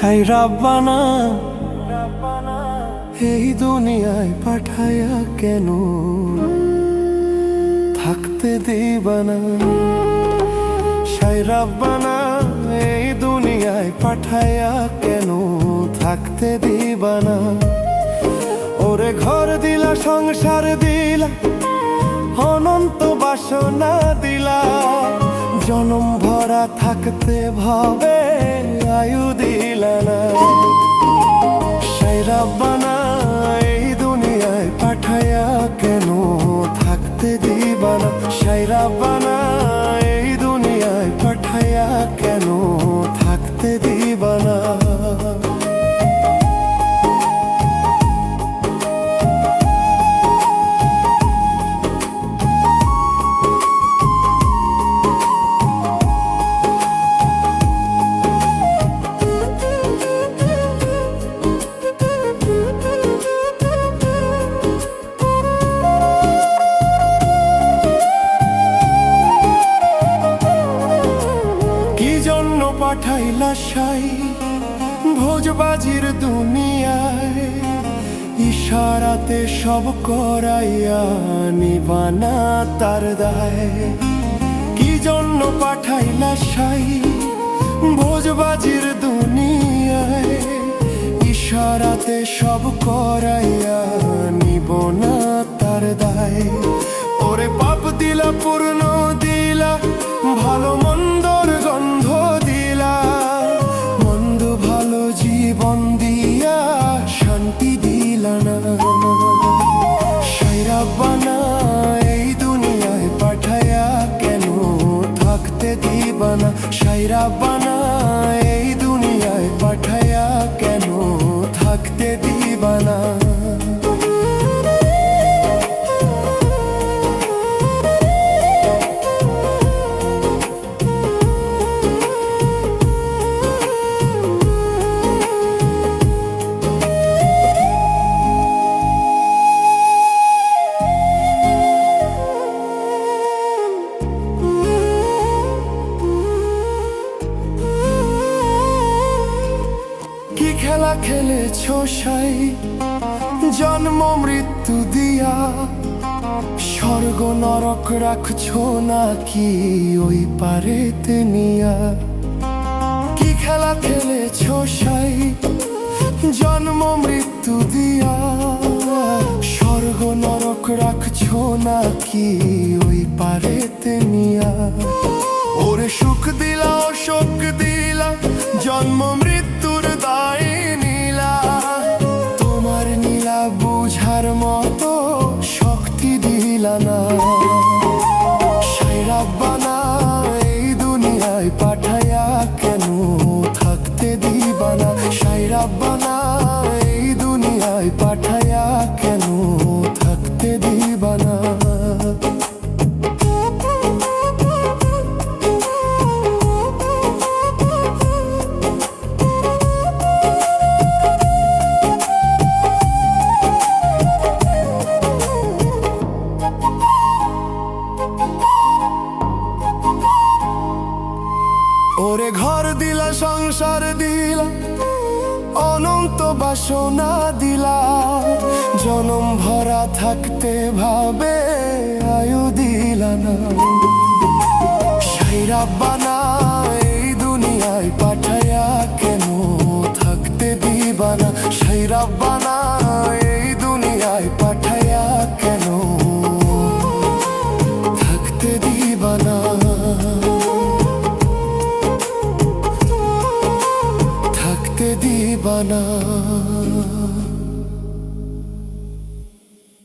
সাই রাব্বানা এই দুনিয়ায় পাঠায়া কেন থাকতে দিবানা। সাই রাব্বানা এই দুনিয়ায় পাঠায়া কেন থাকতে দিবানা। ওরে ঘর দিলা, সংসার দিলা, অনন্ত বাসনা দিলা, জনম ভরা থাকতে ভাবে আয়ু দিলা না। সাই রাব্বানা এই দুনিয়ায় পাঠায়া কেন থাকতে দিবানা। সাই রাব্বানা এই দুনিয়ায় পাঠায়া কেন থাকতে দিবানা। পাঠাইলা সাই ভোজবাজির দুনিয়ায়, ইশারাতে সব করাইয়া নিবানা তার দায়। কি জন্য পাঠাইলা সাই ভোজবাজির দুনিয়ায়, ইশারাতে সব করাইয়া নিবনা তার দায়। ওরে পাপ দিলা, পূর্ণ দিলা, ভালো মন্দর গন্ধ দিলা, মন্দ ভালো জীবন দিয়া শান্তি দিলা না। সাই রাব্বানা এই দুনিয়ায় পাঠায়া কেন থাকতে দিবানা। সাই রাব্বানা এই দুনিয়ায় পাঠায়া কেন থাকতে দিবানা। কি খেলা খেলেছো সাই জন্ম মৃত্যু দিয়া, স্বর্গ নরক রাখছো নাকি ওই পারেতে নিয়া। কি খেলা খেলেছো সাই জন্ম মৃত্যু দিয়া, স্বর্গ নরক রাখছো নাকি ওই পারেতে নিয়া। ওরে সুখ দিলা, অসুখ দিলা, জন্ম মৃত্যুর দায় নীলা, তোমার নীলা বুঝার মতো শক্তি দিলা না। সাই রাব্বানা এই দুনিয়ায় পাঠায়া কেন থাকতে দিবানা। সাই রাব্বানা এই দুনিয়ায় পাঠায়া কেন থাকতে দিবানা। ওরে ঘর দিলা, সংসার দিলা, অনন্ত বাসনা দিলা, জনম ভরা থাকতে ভাবে আয়ু দিলা না। সাই রাব্বানা এই দুনিয়ায় পাঠায়া কেন থাকতে দিবানা। সাই রাব্বানা